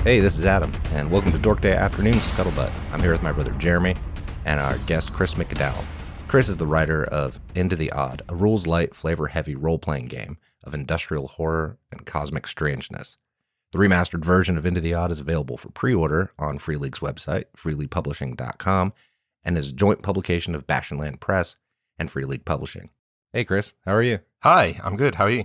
Hey, this is Adam, and welcome to Dork Day Afternoon Scuttlebutt. I'm here with my brother Jeremy and our guest Chris McDowall. Chris is the writer of Into the Odd, a rules-light, flavor-heavy role-playing game of industrial horror and cosmic strangeness. The remastered version of Into the Odd is available for pre-order on Free League's website, freeleaguepublishing.com, and is a joint publication of Bastionland Press and Free League Publishing. Hey, Chris, how are you? Hi, I'm good. How are you?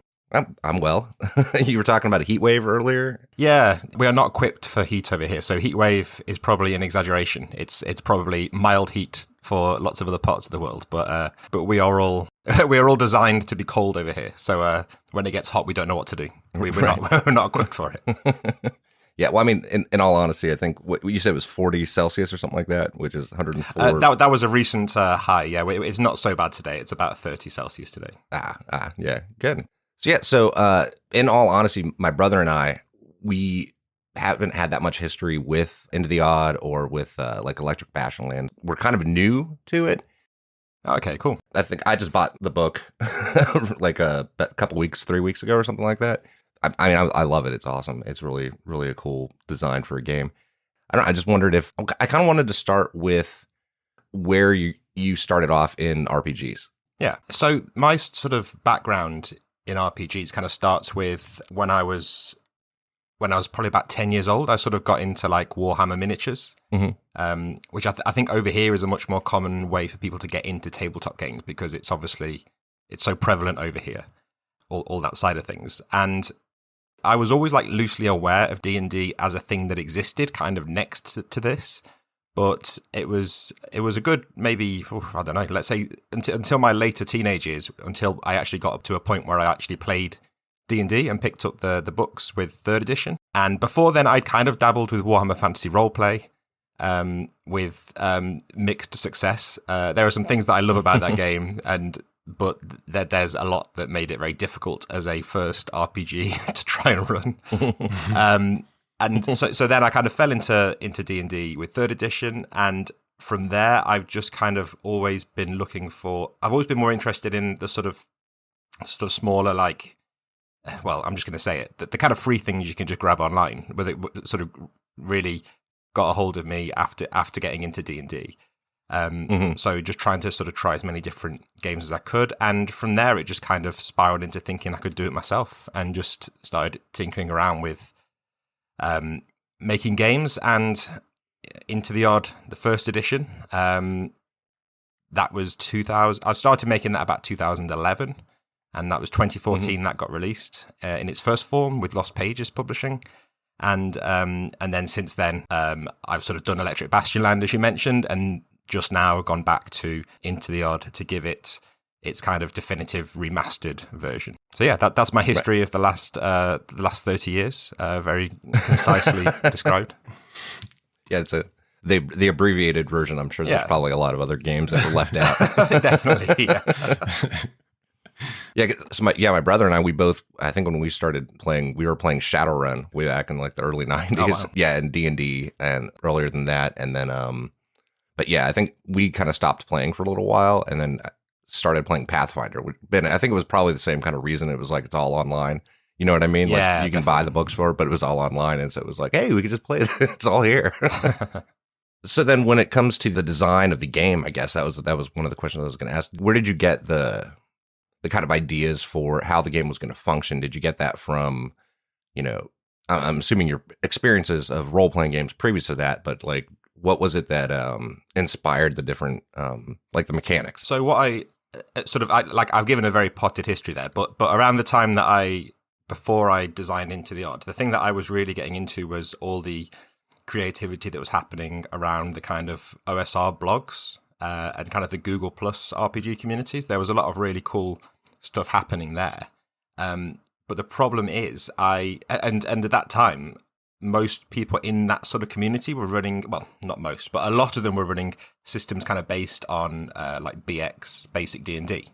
I'm well. You were talking about a heat wave earlier? Yeah, we are not equipped for heat over here, so heat wave is probably an exaggeration. It's probably mild heat for lots of other parts of the world, but we are all we are all designed to be cold over here. So when it gets hot, we don't know what to do. We're not equipped for it. Yeah, well, I mean, in all honesty, I think what you said was 40 Celsius or something like that, which is 104. That was a recent high. Yeah, it's not so bad today. It's about 30 Celsius today. Yeah, good. So in all honesty, my brother and I, we haven't had that much history with Into the Odd or with like Electric Bastionland. We're kind of new to it. Okay, cool. I think I just bought the book like a couple weeks, 3 weeks ago or something like that. I love it. It's awesome. It's really, really a cool design for a game. I just wondered if I kind of wanted to start with where you started off in RPGs. Yeah. So my sort of background in RPGs kind of starts with when I was probably about 10 years old. I sort of got into like Warhammer miniatures, which I think over here is a much more common way for people to get into tabletop games because it's so prevalent over here, all that side of things. And I was always like loosely aware of D&D as a thing that existed kind of next to this. But it was a good maybe, I don't know, let's say until my later teenage years, until I actually got up to a point where I actually played D&D and picked up the books with 3rd edition. And before then, I'd kind of dabbled with Warhammer Fantasy Roleplay with mixed success. There are some things that I love about that game, but there's a lot that made it very difficult as a first RPG to try and run. And so then I kind of fell into D&D with 3rd edition, and from there I've just kind of always been I've always been more interested in the sort of smaller, like, well, I'm just going to say it, the kind of free things you can just grab online, where it sort of really got a hold of me after getting into D&D. So just trying to sort of try as many different games as I could, and from there it just kind of spiraled into thinking I could do it myself, and just started tinkering around with making games. And Into the Odd, the 1st edition, that was 2000. I started making that about 2011, and that was 2014 that got released in its first form with Lost Pages Publishing. And then since then, I've sort of done Electric Bastionland, as you mentioned, and just now gone back to Into the Odd to give it its kind of definitive remastered version. So yeah, that's my history of the last 30 years, very concisely described. Yeah, it's the abbreviated version. I'm sure there's probably a lot of other games that were left out. Definitely, yeah. Yeah, so my brother and I, we both, I think when we started playing, we were playing Shadowrun way back in like the early 90s. Oh, wow. Yeah, and D&D and earlier than that. And then, but yeah, I think we kind of stopped playing for a little while and then started playing Pathfinder. I think it was probably the same kind of reason. It was like, it's all online. You know what I mean? Yeah, like you can buy the books for it, but it was all online. And so it was like, hey, we could just play it. It's all here. So then when it comes to the design of the game, I guess that was one of the questions I was going to ask. Where did you get the kind of ideas for how the game was going to function? Did you get that from, I'm assuming your experiences of role-playing games previous to that, but like, what was it that inspired the different, like the mechanics? So what I've given a very potted history there, but around the time that before I designed Into the Odd, the thing that I was really getting into was all the creativity that was happening around the kind of OSR blogs and kind of the Google Plus RPG communities. There was a lot of really cool stuff happening there. But the problem is and at that time, most people in that sort of community were running, well, not most, but a lot of them were running systems kind of based on like BX, basic D&D.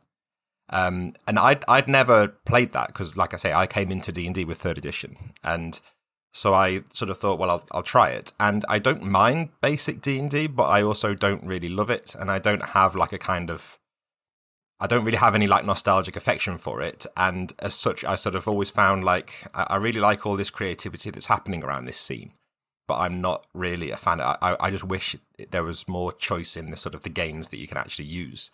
And I'd never played that because, like I say, I came into D&D with 3rd edition. And so I sort of thought, well, I'll try it. And I don't mind basic D&D, but I also don't really love it. And I don't have like I don't really have any like nostalgic affection for it. And as such, I sort of always found like, I really like all this creativity that's happening around this scene. but I'm not really a fan. I just wish there was more choice in the sort of the games that you can actually use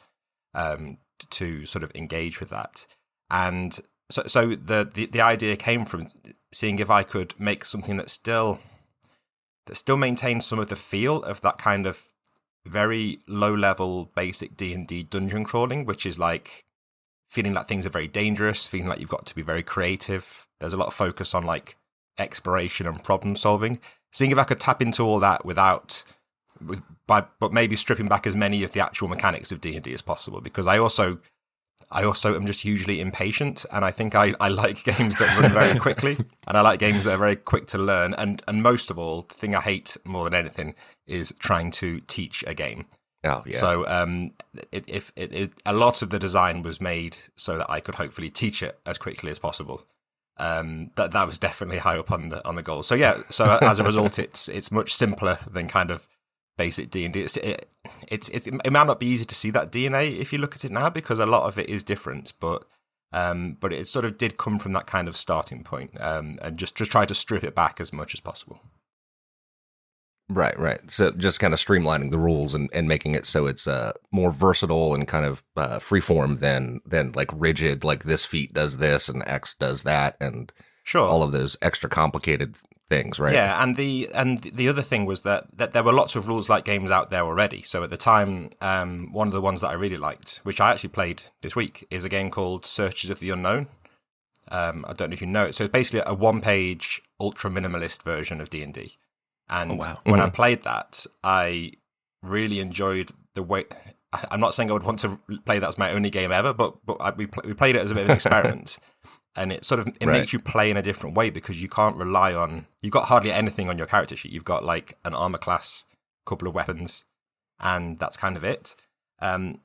to sort of engage with that. And so the idea came from seeing if I could make something that still maintains some of the feel of that kind of very low level basic D&D dungeon crawling, which is like feeling like things are very dangerous, feeling like you've got to be very creative. There's a lot of focus on like exploration and problem solving. Seeing if I could tap into all that but maybe stripping back as many of the actual mechanics of D&D as possible, because I also am just hugely impatient, and I think I like games that run very quickly, and I like games that are very quick to learn, and most of all, the thing I hate more than anything is trying to teach a game. Oh, yeah. So a lot of the design was made so that I could hopefully teach it as quickly as possible. That was definitely high up on the goal. So yeah, so as a result, it's much simpler than kind of basic D&D. It might not be easy to see that DNA if you look at it now, because a lot of it is different, but it sort of did come from that kind of starting point, and just try to strip it back as much as possible. Right. So just kind of streamlining the rules and making it so it's more versatile and kind of freeform than like rigid, like this feat does this and X does that, and sure, all of those extra complicated things, right? Yeah, and the other thing was that there were lots of rules like games out there already. So at the time, one of the ones that I really liked, which I actually played this week, is a game called Searches of the Unknown. I don't know if you know it. So it's basically a one-page ultra minimalist version of D&D. And when I played that, I really enjoyed the way. I'm not saying I would want to play that as my only game ever, but we played it as a bit of an experiment, and it sort of makes you play in a different way, because you can't rely on. You've got hardly anything on your character sheet. You've got like an armor class, a couple of weapons, and that's kind of it. And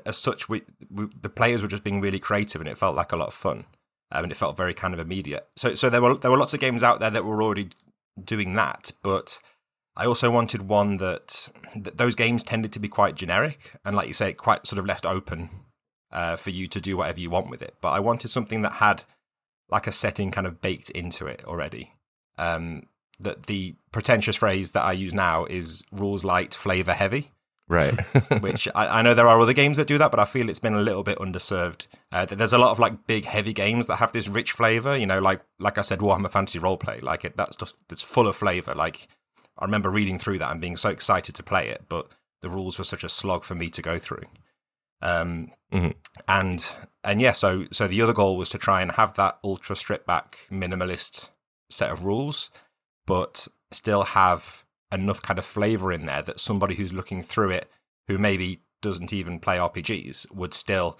as such, the players were just being really creative, and it felt like a lot of fun, and it felt very kind of immediate. So there were lots of games out there that were already doing that, but I also wanted one that those games tended to be quite generic, and like you say, quite sort of left open for you to do whatever you want with it. But I wanted something that had like a setting kind of baked into it already. That the pretentious phrase that I use now is rules light, flavor heavy. Right. Which I know there are other games that do that, but I feel it's been a little bit underserved. There's a lot of like big, heavy games that have this rich flavor, like I said, Warhammer Fantasy Roleplay, that's just, it's full of flavor. Like, I remember reading through that and being so excited to play it, but the rules were such a slog for me to go through. And yeah, so the other goal was to try and have that ultra stripped back minimalist set of rules, but still have enough kind of flavor in there that somebody who's looking through it, who maybe doesn't even play RPGs, would still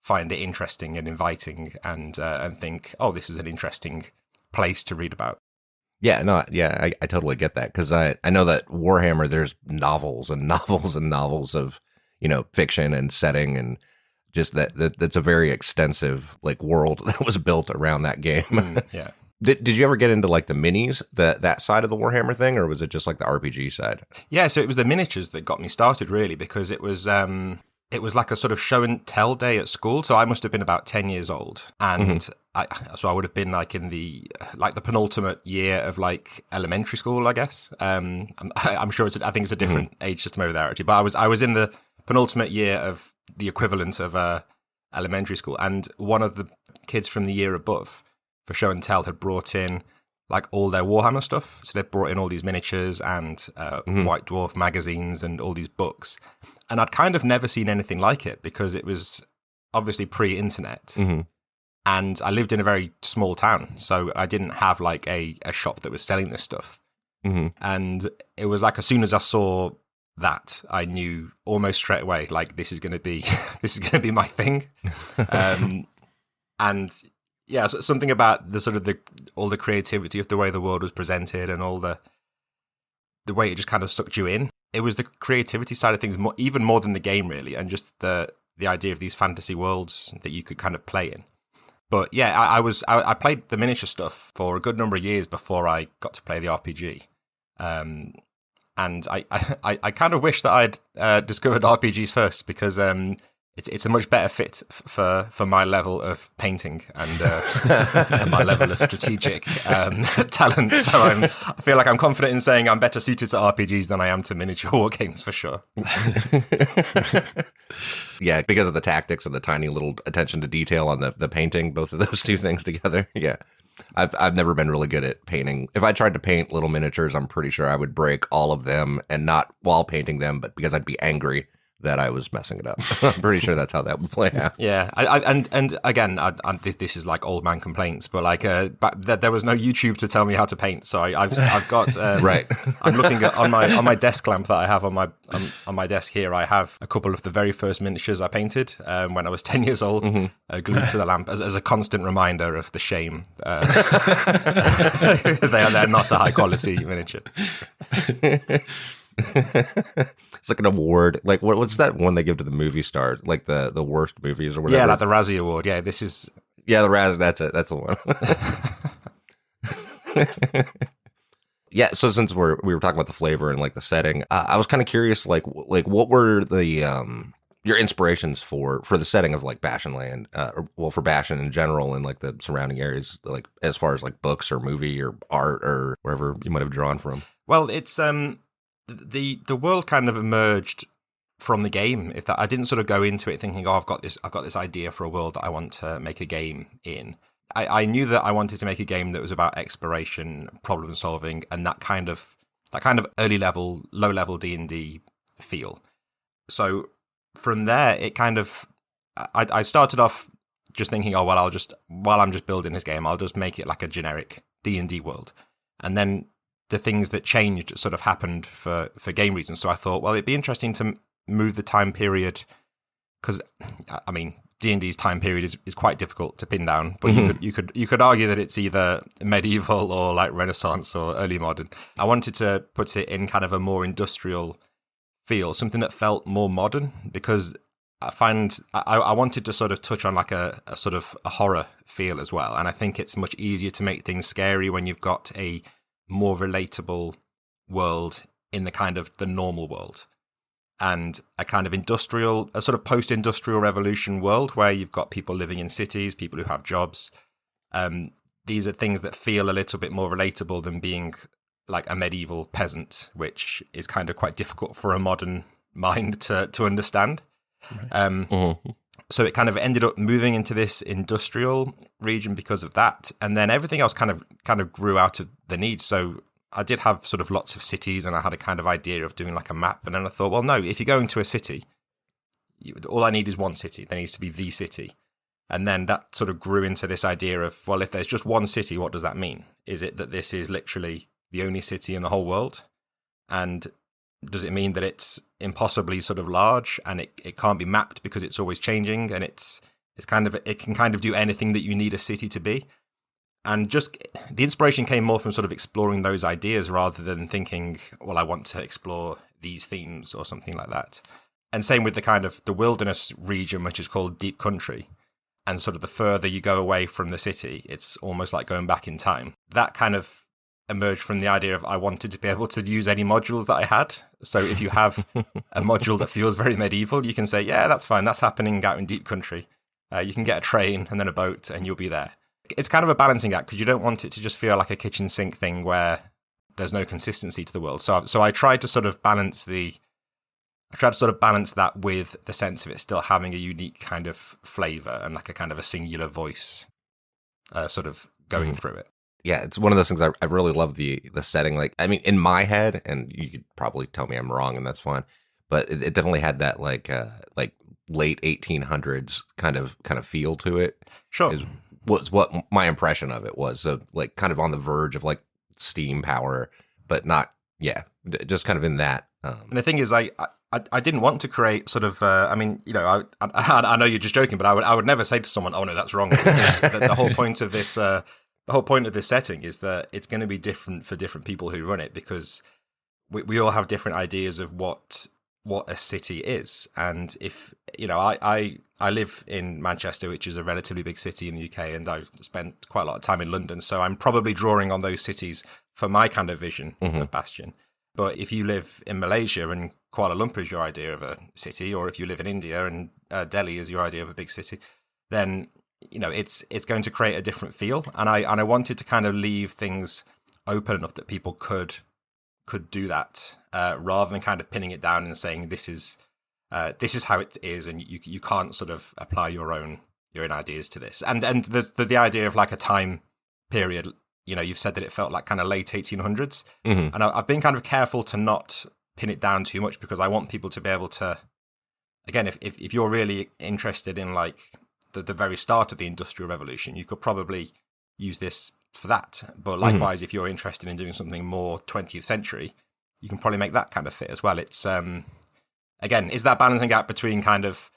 find it interesting and inviting, and think, oh, this is an interesting place to read about. Yeah, no, yeah, I totally get that, because I know that Warhammer, there's novels and novels and novels of, fiction and setting, and just that's a very extensive like world that was built around that game. Yeah. Did you ever get into like the minis, that side of the Warhammer thing, or was it just like the RPG side? Yeah, so it was the miniatures that got me started, really, because it was like a sort of show and tell day at school. So I must have been about 10 years old, and I would have been like in the penultimate year of like elementary school, I guess. I'm sure I think it's a different age system over there actually, but I was in the penultimate year of the equivalent of elementary school, and one of the kids from the year above for show and tell had brought in like all their Warhammer stuff. So they brought in all these miniatures and White Dwarf magazines and all these books. And I'd kind of never seen anything like it, because it was obviously pre-internet. And I lived in a very small town, so I didn't have like a shop that was selling this stuff. And it was like, as soon as I saw that, I knew almost straight away, like, this is going to be my thing. And yeah, so something about the sort of all the creativity of the way the world was presented, and all the way it just kind of sucked you in. It was the creativity side of things, even more than the game, really, and just the idea of these fantasy worlds that you could kind of play in. But yeah, I played the miniature stuff for a good number of years before I got to play the RPG. And I kind of wish that I'd discovered RPGs first, because it's a much better fit for my level of painting and, and my level of strategic talent. So I feel like I'm confident in saying I'm better suited to RPGs than I am to miniature war games for sure. Yeah, because of the tactics and the tiny little attention to detail on the painting, both of those two things together. Yeah. I've never been really good at painting. If I tried to paint little miniatures, I'm pretty sure I would break all of them, and not while painting them, but because I'd be angry that I was messing it up. I'm pretty sure that's how that would play out. Yeah, and again, this is like old man complaints, but like there was no YouTube to tell me how to paint, so I've got right. I'm looking at on my desk lamp that I have on my desk here. I have a couple of the very first miniatures I painted when I was 10 years old, glued to the lamp as a constant reminder of the shame. They're not a high quality miniature. It's like an award. Like what's that one they give to the movie stars? Like the worst movies or whatever. Yeah, like the Razzie Award. Yeah, this is. Yeah, the Razzie. That's it. That's the one. Yeah. So since we were talking about the flavor and like the setting, I was kind of curious. Like what were the your inspirations for the setting of like Bastion Land? For Bastion in general and like the surrounding areas, like as far as like books or movie or art or wherever you might have drawn from. Well, it's the world kind of emerged from the game. If that, I didn't sort of go into it thinking, oh, I've got this idea for a world that I want to make a game in. I knew that I wanted to make a game that was about exploration, problem solving, and that kind of early level, low level D&D feel. So from there, it kind of I started off just thinking, oh well, while I'm just building this game, I'll just make it like a generic D&D world, and then the things that changed sort of happened for game reasons. So I thought, well, it'd be interesting to move the time period, because I mean, D&D's time period is quite difficult to pin down, but you could argue that it's either medieval or like Renaissance or early modern. I wanted to put it in kind of a more industrial feel, something that felt more modern, because I wanted to sort of touch on like a sort of a horror feel as well. And I think it's much easier to make things scary when you've got a more relatable world in the kind of the normal world, and a kind of a sort of post-industrial revolution world where you've got people living in cities, people who have jobs. These are things that feel a little bit more relatable than being like a medieval peasant, which is kind of quite difficult for a modern mind to understand. Right. So it kind of ended up moving into this industrial region because of that. And then everything else kind of grew out of the need. So I did have sort of lots of cities, and I had a kind of idea of doing like a map. And then I thought, well, no, if you go into a city, all I need is one city. There needs to be the city. And then that sort of grew into this idea of, well, if there's just one city, what does that mean? Is it that this is literally the only city in the whole world? And does it mean that it's impossibly sort of large and it can't be mapped because it's always changing, and it can kind of do anything that you need a city to be? And just the inspiration came more from sort of exploring those ideas rather than thinking, well, I want to explore these themes or something like that. And same with the kind of the wilderness region, which is called Deep Country. And sort of the further you go away from the city, it's almost like going back in time. That kind of emerged from the idea of I wanted to be able to use any modules that I had. So if you have a module that feels very medieval, you can say, yeah, that's fine. That's happening out in Deep Country. You can get a train and then a boat and you'll be there. It's kind of a balancing act because you don't want it to just feel like a kitchen sink thing where there's no consistency to the world. So I tried to sort of balance that with the sense of it still having a unique kind of flavor and like a kind of a singular voice sort of going through it. Yeah, it's one of those things I really love the setting. Like, I mean, in my head, and you could probably tell me I'm wrong, and that's fine, but it definitely had that like late 1800s kind of feel to it. Sure, was what my impression of it was. So like kind of on the verge of like steam power, but not. Yeah, just kind of in that. And the thing is, I didn't want to create sort of. I mean, you know, I know you're just joking, but I would never say to someone, "Oh no, that's wrong." The whole point of this. The whole point of this setting is that it's going to be different for different people who run it, because we all have different ideas of what a city is. And if, you know, I live in Manchester, which is a relatively big city in the UK, and I've spent quite a lot of time in London. So I'm probably drawing on those cities for my kind of vision of Bastion. But if you live in Malaysia and Kuala Lumpur is your idea of a city, or if you live in India and Delhi is your idea of a big city, then it's going to create a different feel. And I wanted to kind of leave things open enough that people could do that, rather than kind of pinning it down and saying this is how it is, and you can't sort of apply your own ideas to this. And the idea of like a time period. You've said that it felt like kind of late 1800s. Mm-hmm. And I've been kind of careful to not pin it down too much, because I want people to be able to, again, if you're really interested in like the very start of the Industrial Revolution, you could probably use this for that. But likewise, if you're interested in doing something more 20th century, you can probably make that kind of fit as well. It's, again, is that balancing act between kind of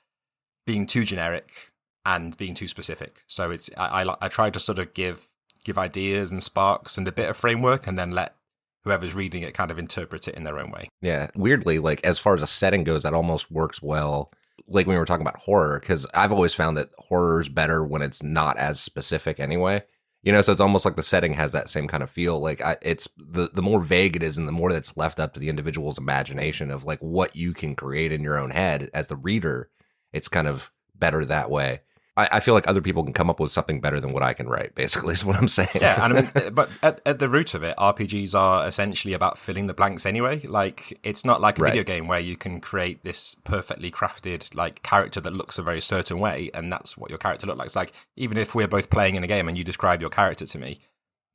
being too generic and being too specific. So it's, I try to sort of give ideas and sparks and a bit of framework, and then let whoever's reading it kind of interpret it in their own way. Yeah. Weirdly, like as far as a setting goes, that almost works well. Like when we were talking about horror, because I've always found that horror is better when it's not as specific anyway. So it's almost like the setting has that same kind of feel. Like it's the more vague it is, and the more that's left up to the individual's imagination of like what you can create in your own head as the reader, it's kind of better that way. I feel like other people can come up with something better than what I can write, basically, is what I'm saying. Yeah, and I mean, but at the root of it, RPGs are essentially about filling the blanks anyway. Like, it's not like a video game where you can create this perfectly crafted, like, character that looks a very certain way, and that's what your character looks like. It's like, even if we're both playing in a game and you describe your character to me,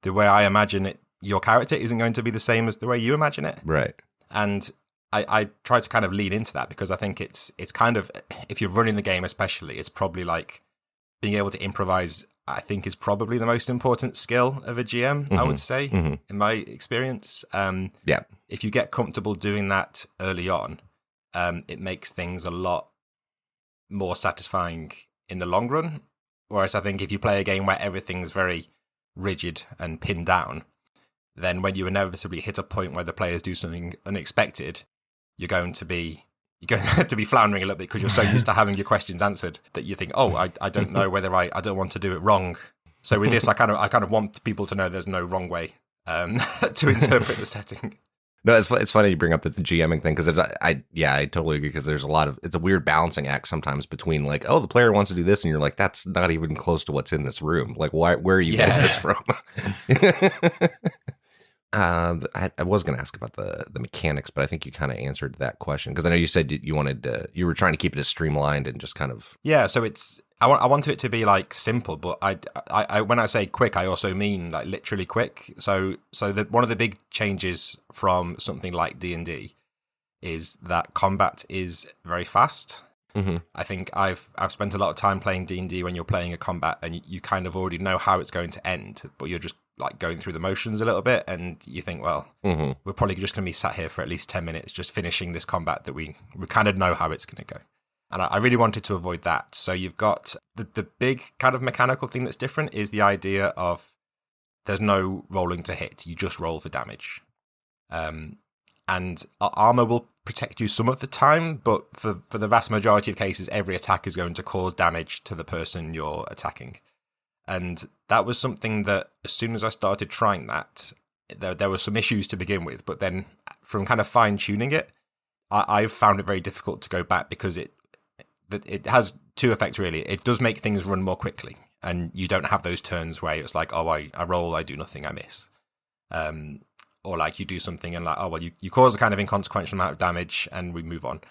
the way I imagine it, your character isn't going to be the same as the way you imagine it. Right. And I try to kind of lean into that, because I think it's kind of, if you're running the game especially, it's probably like, being able to improvise, I think, is probably the most important skill of a GM, I would say, in my experience. Yeah. If you get comfortable doing that early on, it makes things a lot more satisfying in the long run. Whereas I think if you play a game where everything's very rigid and pinned down, then when you inevitably hit a point where the players do something unexpected, you're going to be floundering a little bit, because you're so used to having your questions answered that you think, oh, I don't know whether I don't want to do it wrong. So with this, I kind of want people to know there's no wrong way to interpret the setting. No, it's funny you bring up the GMing thing, because I totally agree, because there's it's a weird balancing act sometimes between like, oh, the player wants to do this, and you're like, that's not even close to what's in this room. Like, where are you getting this from? I was going to ask about the mechanics, but I think you kind of answered that question, because I know you said you you were trying to keep it as streamlined and just kind of. Yeah, so I wanted it to be like simple, but I when I say quick, I also mean like literally quick. So one of the big changes from something like D&D is that combat is very fast. Mm-hmm. I think I've spent a lot of time playing D&D when you're playing a combat and you kind of already know how it's going to end, but you're just like going through the motions a little bit, and you think, well, we're probably just going to be sat here for at least 10 minutes just finishing this combat that we kind of know how it's going to go. And I really wanted to avoid that. So you've got the big kind of mechanical thing that's different is the idea of there's no rolling to hit. You just roll for damage. And armor will protect you some of the time, but for the vast majority of cases, every attack is going to cause damage to the person you're attacking. And that was something that as soon as I started trying that, there were some issues to begin with, but then from kind of fine tuning it, I've found it very difficult to go back, because it has two effects really. It does make things run more quickly, and you don't have those turns where it's like, oh, I roll, I do nothing, I miss. Or like you do something and like, oh, well, you cause a kind of inconsequential amount of damage and we move on.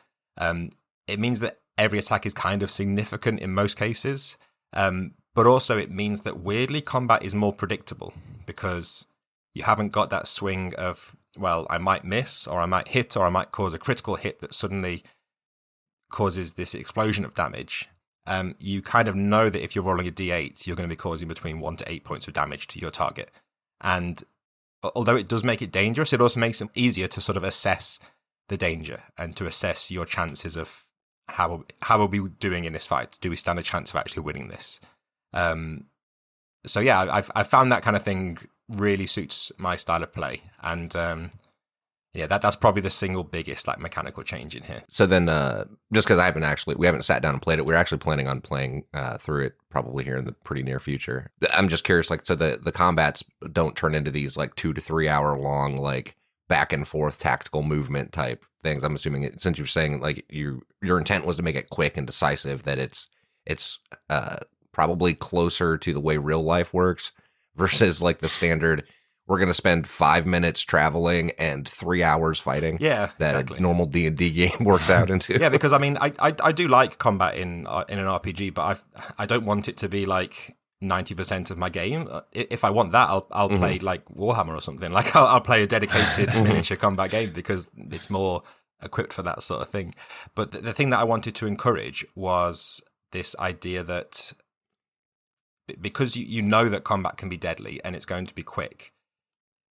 It means that every attack is kind of significant in most cases. But also it means that weirdly combat is more predictable, because you haven't got that swing of, well, I might miss, or I might hit, or I might cause a critical hit that suddenly causes this explosion of damage. You kind of know that if you're rolling a d8, you're going to be causing between 1 to 8 points of damage to your target. And although it does make it dangerous, it also makes it easier to sort of assess the danger and to assess your chances of how are we doing in this fight? Do we stand a chance of actually winning this? So yeah, I've found that kind of thing really suits my style of play, and that's probably the single biggest like mechanical change in here. So then, just because we haven't sat down and played it, we're actually planning on playing through it probably here in the pretty near future. I'm just curious, like, so the combats don't turn into these like 2 to 3 hour long like back and forth tactical movement type things. I'm assuming since you're saying like your intent was to make it quick and decisive, that it's probably closer to the way real life works versus like the standard. We're going to spend 5 minutes traveling and 3 hours fighting. Yeah, that exactly. A normal D&D game works out into. Yeah, because I mean, I do like combat in an RPG, but I don't want it to be like 90% of my game. If I want that, I'll play like Warhammer or something. Like I'll play a dedicated miniature combat game because it's more equipped for that sort of thing. But the thing that I wanted to encourage was this idea that because you know that combat can be deadly and it's going to be quick,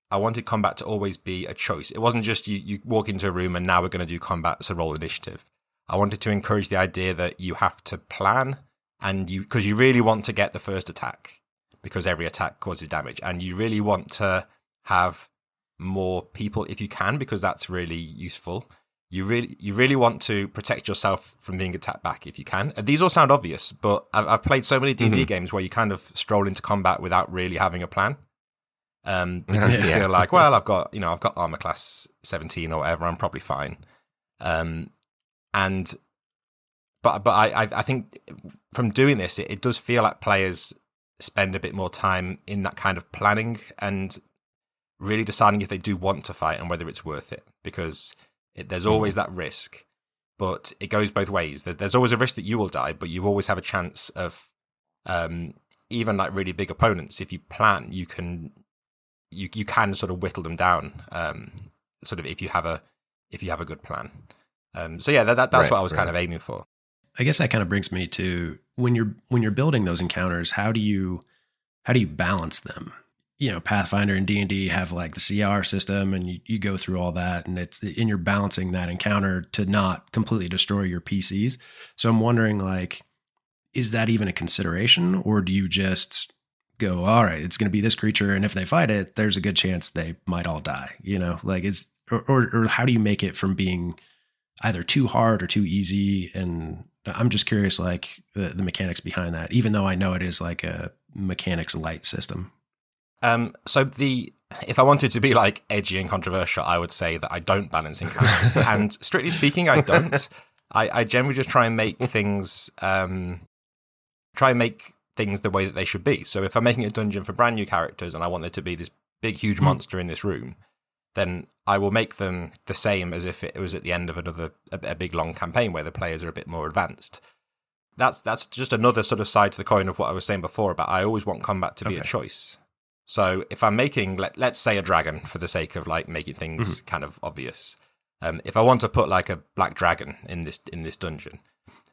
I wanted combat to always be a choice. It wasn't just you walk into a room and now we're going to do combat, so roll initiative. I wanted to encourage the idea that you have to plan, and because you really want to get the first attack, because every attack causes damage, and you really want to have more people if you can, because that's really useful. You really want to protect yourself from being attacked back if you can. And these all sound obvious, but I've played so many D&D games where you kind of stroll into combat without really having a plan. Because you feel like, well, I've got armor class 17 or whatever, I'm probably fine. But I think from doing this, it does feel like players spend a bit more time in that kind of planning and really deciding if they do want to fight and whether it's worth it, because there's always that risk, but it goes both ways. There's always a risk that you will die, but you always have a chance of, even like really big opponents, if you plan, you can sort of whittle them down, sort of if you have a good plan. So yeah, that's right, what I was kind of aiming for. I guess that kind of brings me to when you're building those encounters, how do you balance them? You know, Pathfinder and D&D have like the CR system, and you go through all that, and you're balancing that encounter to not completely destroy your PCs. So I'm wondering, like, is that even a consideration, or do you just go, all right, it's going to be this creature, and if they fight it, there's a good chance they might all die, you know, like or how do you make it from being either too hard or too easy? And I'm just curious, like the mechanics behind that, even though I know it is like a mechanics light system. So if I wanted to be like edgy and controversial, I would say that I don't balance encounters. And strictly speaking, I don't. I generally just try and make things, the way that they should be. So if I'm making a dungeon for brand new characters and I want there to be this big, huge monster in this room, then I will make them the same as if it was at the end of a big, long campaign where the players are a bit more advanced. That's just another sort of side to the coin of what I was saying before about I always want combat to be a choice. So if I'm making, let's say, a dragon for the sake of like making things kind of obvious, if I want to put like a black dragon in this dungeon,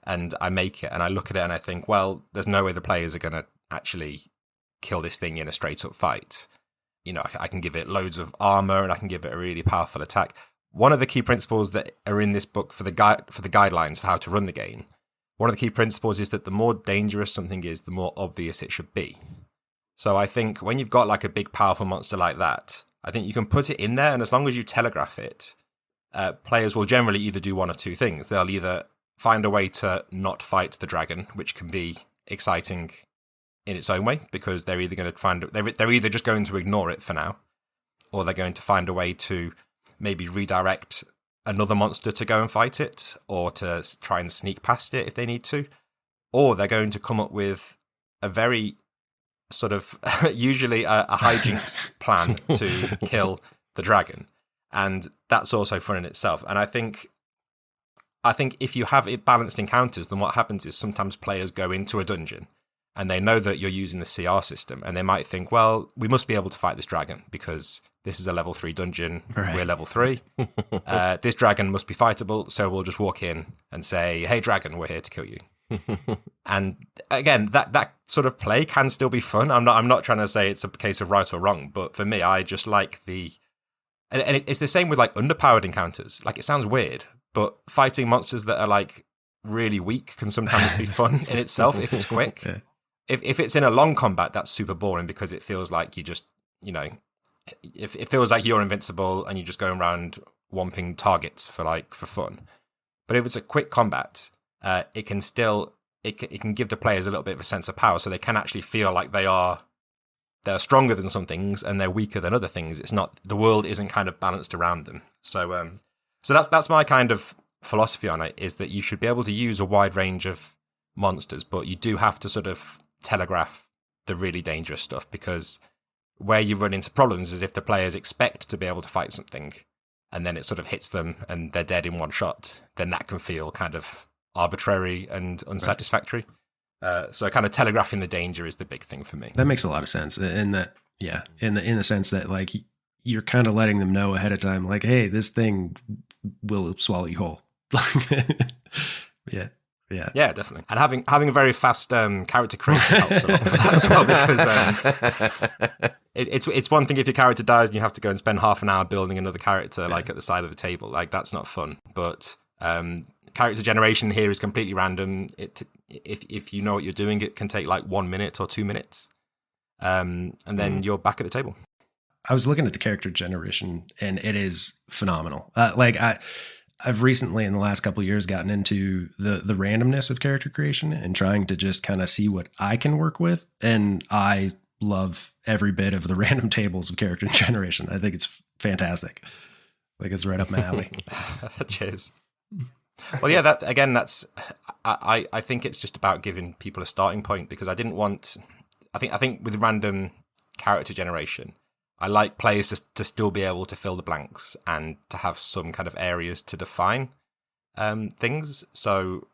and I make it and I look at it and I think, well, there's no way the players are going to actually kill this thing in a straight up fight. You know, I can give it loads of armor and I can give it a really powerful attack. One of the key principles that are in this book for the guidelines for how to run the game, one of the key principles is that the more dangerous something is, the more obvious it should be. So I think when you've got like a big powerful monster like that, I think you can put it in there, and as long as you telegraph it, players will generally either do one of two things. They'll either find a way to not fight the dragon, which can be exciting in its own way, because they're either going to they're either just going to ignore it for now, or they're going to find a way to maybe redirect another monster to go and fight it, or to try and sneak past it if they need to, or they're going to come up with a very sort of usually a hijinks plan to kill the dragon, and that's also fun in itself. And I think if you have it balanced encounters, then what happens is sometimes players go into a dungeon and they know that you're using the CR system, and they might think, well, we must be able to fight this dragon because this is a level 3 dungeon. Right. We're level 3. This dragon must be fightable, so we'll just walk in and say, hey, dragon, we're here to kill you. And again, that sort of play can still be fun. I'm not trying to say it's a case of right or wrong, but for me, I just like and it's the same with like underpowered encounters. Like, it sounds weird, but fighting monsters that are like really weak can sometimes be fun in itself if it's quick. Yeah. If it's in a long combat, that's super boring because it feels like you just, you know, it feels like you're invincible and you're just going around whomping targets for fun. But if it's a quick combat, it can give the players a little bit of a sense of power, so they can actually feel like they are they're stronger than some things and they're weaker than other things. It's not, the world isn't kind of balanced around them. So that's my kind of philosophy on it, is that you should be able to use a wide range of monsters, but you do have to sort of telegraph the really dangerous stuff, because where you run into problems is if the players expect to be able to fight something and then it sort of hits them and they're dead in one shot, then that can feel kind of arbitrary and unsatisfactory. So kind of telegraphing the danger is the big thing for me. That makes a lot of sense. In that, yeah, in the sense that like you're kind of letting them know ahead of time, like, hey, this thing will swallow you whole. Yeah. Yeah, definitely. And having a very fast character creation helps a lot with that as well, because it's one thing if your character dies and you have to go and spend half an hour building another character like at the side of the table. Like, that's not fun. But character generation here is completely random. If you know what you're doing, it can take like 1 minute or 2 minutes, and then you're back at the table. I was looking at the character generation, and it is phenomenal. I've recently, in the last couple of years, gotten into the randomness of character creation and trying to just kind of see what I can work with. And I love every bit of the random tables of character generation. I think it's fantastic. Like, it's right up my alley. Cheers. Well, yeah, that's I think it's just about giving people a starting point, because I think with random character generation, I like players to still be able to fill the blanks and to have some kind of areas to define things. So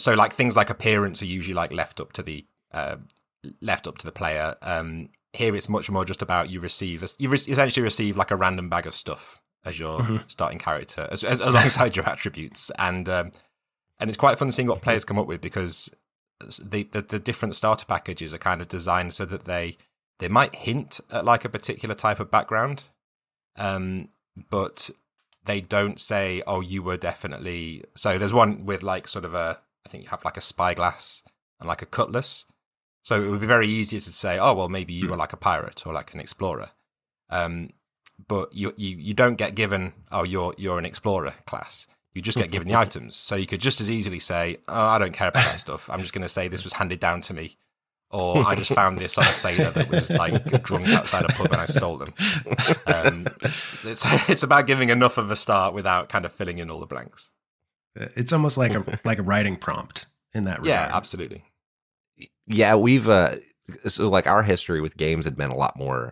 like things like appearance are usually like left up to the player. Here it's much more just about you essentially receive like a random bag of stuff as your starting character, as alongside your attributes, and it's quite fun seeing what players come up with, because the different starter packages are kind of designed so that they might hint at like a particular type of background, but they don't say, oh, you were definitely... So there's one with like sort of I think you have like a spyglass and like a cutlass. So it would be very easy to say, oh, well, maybe you were like a pirate or like an explorer. But you don't get given, oh, you're an explorer class. You just get given the items. So you could just as easily say, oh, I don't care about that stuff. I'm just going to say this was handed down to me. Or I just found this on a sailor that was like drunk outside a pub and I stole them. It's about giving enough of a start without kind of filling in all the blanks. It's almost like a writing prompt in that regard. Yeah, absolutely. Yeah, we've so like our history with games had been a lot more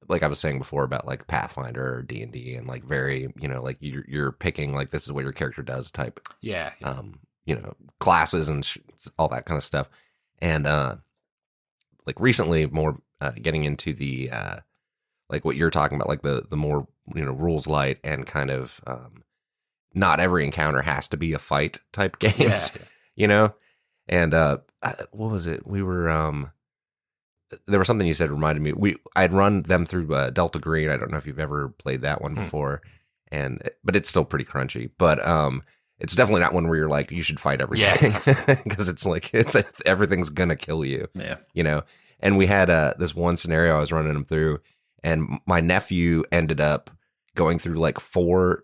like I was saying before about like Pathfinder or D&D, and like very, like you're picking like this is what your character does type. Yeah. Classes and all that kind of stuff. And like recently more getting into the like what you're talking about, like the more rules light and kind of not every encounter has to be a fight type games. And what was it, we were there was something you said reminded me, I'd run them through Delta Green. I don't know if you've ever played that one before, but it's still pretty crunchy, but it's definitely not one where you're like, you should fight everything, because it's like, everything's gonna kill you. Yeah. And we had this one scenario I was running them through, and my nephew ended up going through like 4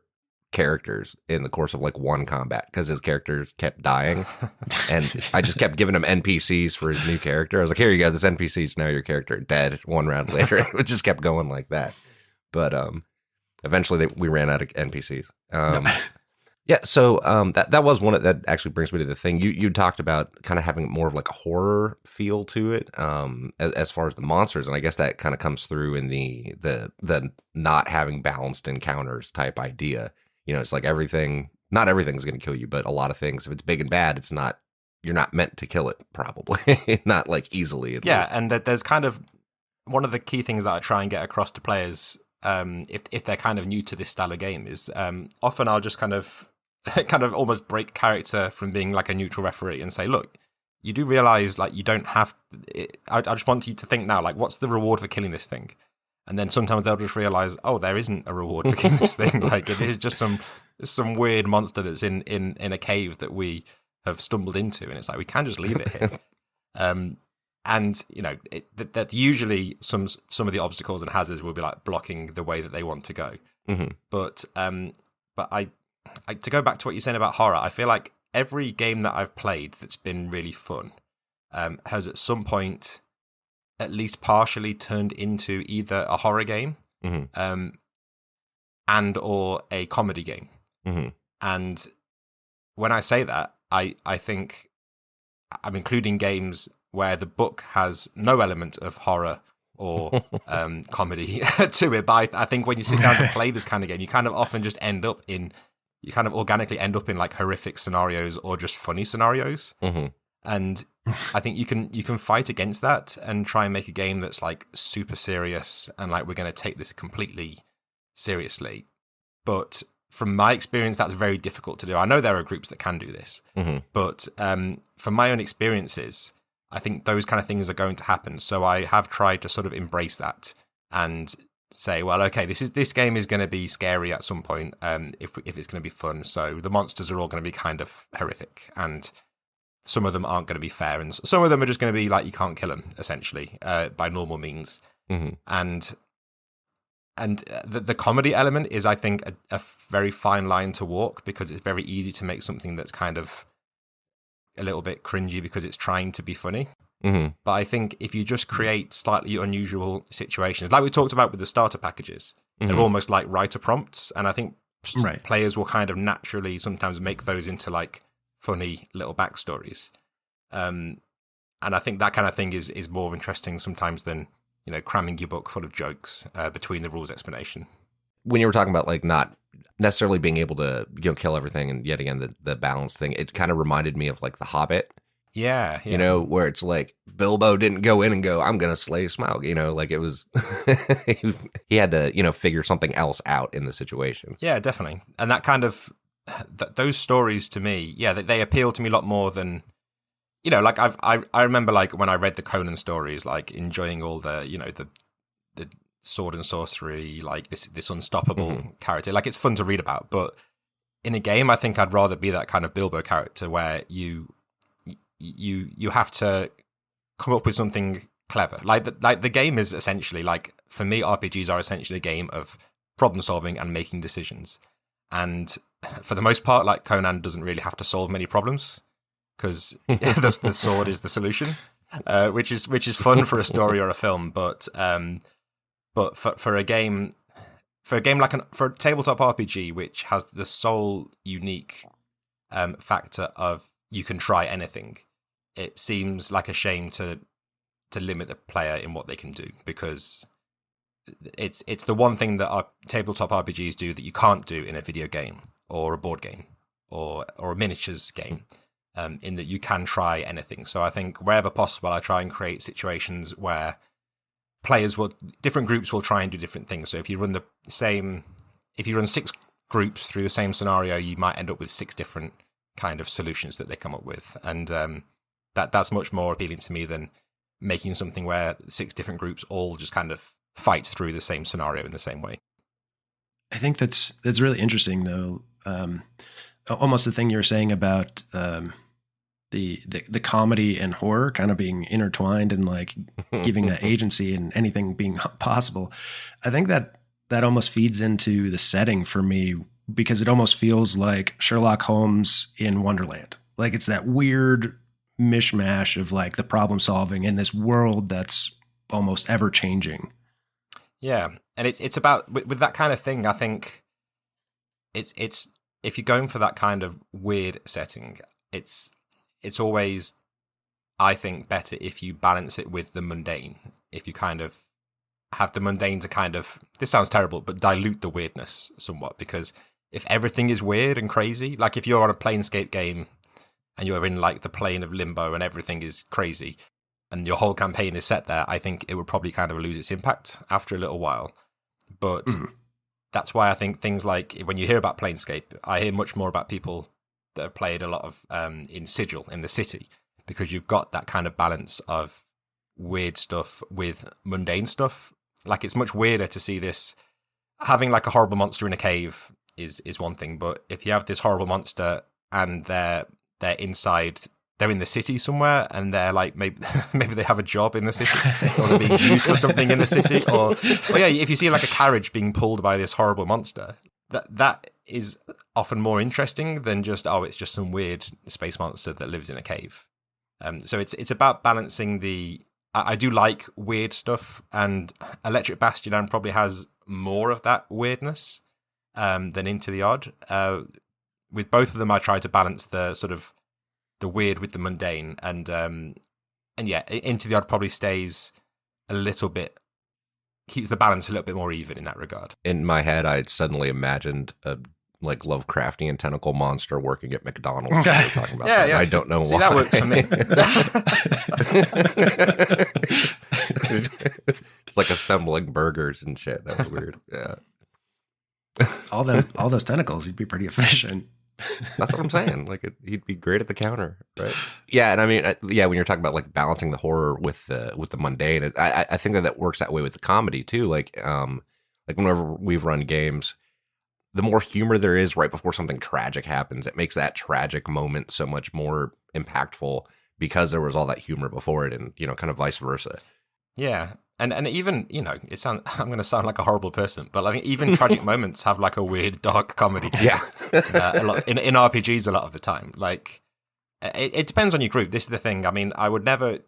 characters in the course of like one combat, because his characters kept dying. And I just kept giving him NPCs for his new character. I was like, here you go, this NPC's now your character, dead 1 round later. It just kept going like that. But eventually we ran out of NPCs. Yeah, so that was one that actually brings me to the thing you talked about, kind of having more of like a horror feel to it, as far as the monsters, and I guess that kind of comes through in the not having balanced encounters type idea. It's like not everything's going to kill you, but a lot of things, if it's big and bad, you're not meant to kill it, probably. Not like easily. At least. And that there's kind of one of the key things that I try and get across to players, if they're kind of new to this style of game, is often I'll just kind of almost break character from being like a neutral referee and say, look, you do realize like you don't have I just want you to think now, like, what's the reward for killing this thing? And then sometimes they'll just realize, oh, there isn't a reward for killing this thing. Like, it is just some weird monster that's in a cave that we have stumbled into, and it's like we can just leave it here. And that usually some of the obstacles and hazards will be like blocking the way that they want to go. But I to go back to what you're saying about horror, I feel like every game that I've played that's been really fun has at some point at least partially turned into either a horror game and or a comedy game. And when I say that, I think I'm including games where the book has no element of horror or comedy to it. But I think when you sit down to play this kind of game, you kind of often just you kind of organically end up in like horrific scenarios or just funny scenarios. And I think you can fight against that and try and make a game that's like super serious and like we're going to take this completely seriously. But from my experience, that's very difficult to do. I know there are groups that can do this, but from my own experiences, I think those kind of things are going to happen. So I have tried to sort of embrace that and say, well, okay, this game is going to be scary at some point if it's going to be fun. So the monsters are all going to be kind of horrific, and some of them aren't going to be fair, and some of them are just going to be like you can't kill them essentially by normal means. And the comedy element is, I think, a very fine line to walk, because it's very easy to make something that's kind of a little bit cringy because it's trying to be funny. But I think if you just create slightly unusual situations, like we talked about with the starter packages, they're almost like writer prompts, and I think players will kind of naturally sometimes make those into like funny little backstories. And I think that kind of thing is more interesting sometimes than, you know, cramming your book full of jokes between the rules explanation. When you were talking about like not necessarily being able to, you know, kill everything, and yet again the balance thing, it kind of reminded me of like The Hobbit. Yeah. You know, where it's like Bilbo didn't go in and go, I'm gonna slay Smaug. You know, like it was he had to, you know, figure something else out in the situation. Yeah, definitely. And that kind of those stories to me, yeah, they appeal to me a lot more than, you know, like I remember like when I read the Conan stories, like enjoying all the, you know, the sword and sorcery, like this unstoppable character. Like it's fun to read about, but in a game, I think I'd rather be that kind of Bilbo character where you have to come up with something clever. Like the game is essentially, like, for me, RPGs are essentially a game of problem solving and making decisions. And for the most part, like, Conan doesn't really have to solve many problems, because the sword is the solution, which is fun for a story or a film. But for a game like for a tabletop RPG, which has the sole unique factor of you can try anything, it seems like a shame to limit the player in what they can do, because it's the one thing that our tabletop RPGs do that you can't do in a video game or a board game or a miniatures game, in that you can try anything. So I think wherever possible, I try and create situations where different groups will try and do different things. So if you run 6 groups through the same scenario, you might end up with 6 different kind of solutions that they come up with. And that's much more appealing to me than making something where 6 different groups all just kind of fight through the same scenario in the same way. I think that's really interesting, though. Almost the thing you were saying about the comedy and horror kind of being intertwined and like giving that agency and anything being possible. I think that almost feeds into the setting for me, because it almost feels like Sherlock Holmes in Wonderland. Like it's that weird mishmash of like the problem solving in this world that's almost ever changing. Yeah. And it's about, with that kind of thing, I think it's if you're going for that kind of weird setting, it's always, I think, better if you balance it with the mundane. If you kind of have the mundane to kind of, this sounds terrible, but dilute the weirdness somewhat. Because if everything is weird and crazy, like if you're on a Planescape game and you're in like the plane of limbo and everything is crazy and your whole campaign is set there, I think it would probably kind of lose its impact after a little while. But that's why I think things like, when you hear about Planescape, I hear much more about people that have played a lot of in Sigil, in the city, because you've got that kind of balance of weird stuff with mundane stuff. Like it's much weirder to see this, having like a horrible monster in a cave is one thing, but if you have this horrible monster and they're inside, they're in the city somewhere, and they're like, maybe they have a job in the city, or they're being used for something in the city, or yeah, if you see like a carriage being pulled by this horrible monster, that is often more interesting than just, it's just some weird space monster that lives in a cave. So it's about balancing the I do like weird stuff, and Electric Bastion probably has more of that weirdness than Into the Odd. With both of them, I try to balance the sort of the weird with the mundane, and yeah, Into the Odd probably stays a little bit, keeps the balance a little bit more even in that regard. In my head, I suddenly imagined a like Lovecraftian tentacle monster working at McDonald's. We were talking about that. Yeah. I don't know why. That works for me. It's like assembling burgers and shit. That was weird. Yeah. all those tentacles, you'd be pretty efficient. That's what I'm saying. Like he'd be great at the counter, right? Yeah, and I mean, yeah, when you're talking about like balancing the horror with the mundane, I think that works that way with the comedy too. Like whenever we've run games, the more humor there is right before something tragic happens, it makes that tragic moment so much more impactful because there was all that humor before it, and kind of vice versa. Yeah. And even, I'm going to sound like a horrible person, but I think even tragic moments have like a weird dark comedy to Yeah. a lot, in RPGs a lot of the time. Like it depends on your group. This is the thing. I mean, I would never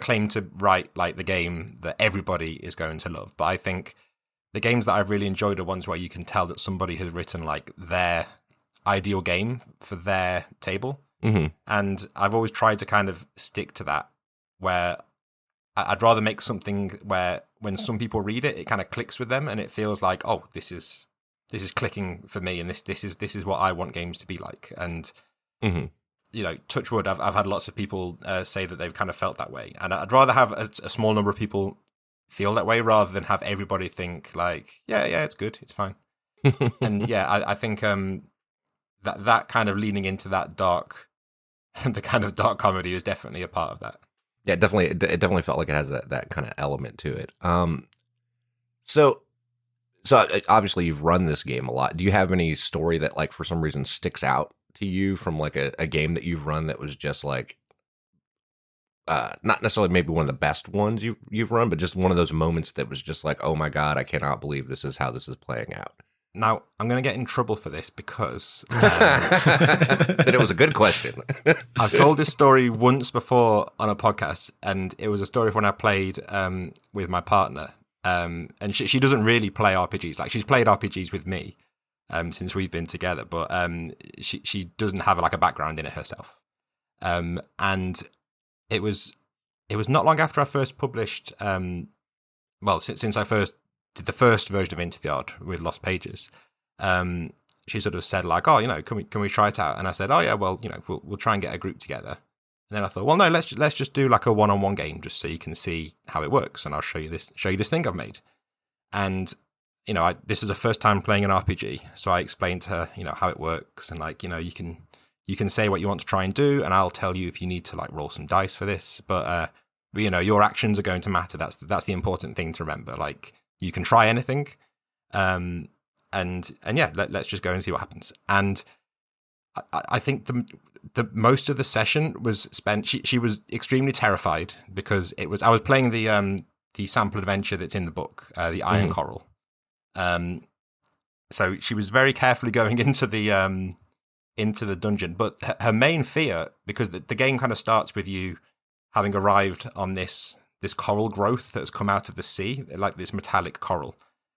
claim to write like the game that everybody is going to love, but I think the games that I've really enjoyed are ones where you can tell that somebody has written like their ideal game for their table. Mm-hmm. And I've always tried to kind of stick to that, where I'd rather make something where when some people read it, it kind of clicks with them and it feels like, oh, this is clicking for me, and this is what I want games to be like. And touch wood, I've had lots of people say that they've kind of felt that way, and I'd rather have a small number of people feel that way rather than have everybody think like, yeah, it's good, it's fine. And yeah, I think that kind of leaning into that dark, the kind of dark comedy is definitely a part of that. Yeah, it definitely felt like it has that kind of element to it. So obviously you've run this game a lot. Do you have any story that like for some reason sticks out to you from like a game that you've run that was just like not necessarily maybe one of the best ones you've run, but just one of those moments that was just like, oh my God, I cannot believe this is how this is playing out? Now, I'm going to get in trouble for this because that it was a good question. I've told this story once before on a podcast, and it was a story when I played with my partner. And she doesn't really play RPGs. Like, she's played RPGs with me since we've been together, but she doesn't have like a background in it herself. And it was not long after I first published. Since I first did the first version of Into the Odd with Lost Pages, she sort of said like, oh, can we try it out? And I said, oh yeah, well, we'll try and get a group together. And then I thought, well, no, let's just do like a one-on-one game just so you can see how it works, and I'll show you this thing I've made. And this is the first time playing an RPG, so I explained to her how it works, and like you can say what you want to try and do, and I'll tell you if you need to like roll some dice for this, but your actions are going to matter. That's the important thing to remember. Like, you can try anything, and yeah, let's just go and see what happens. And I think the most of the session was spent. She was extremely terrified because I was playing the sample adventure that's in the book, the Iron Coral. So she was very carefully going into the dungeon, but her main fear, because the game kind of starts with you having arrived on this coral growth that has come out of the sea, like this metallic coral.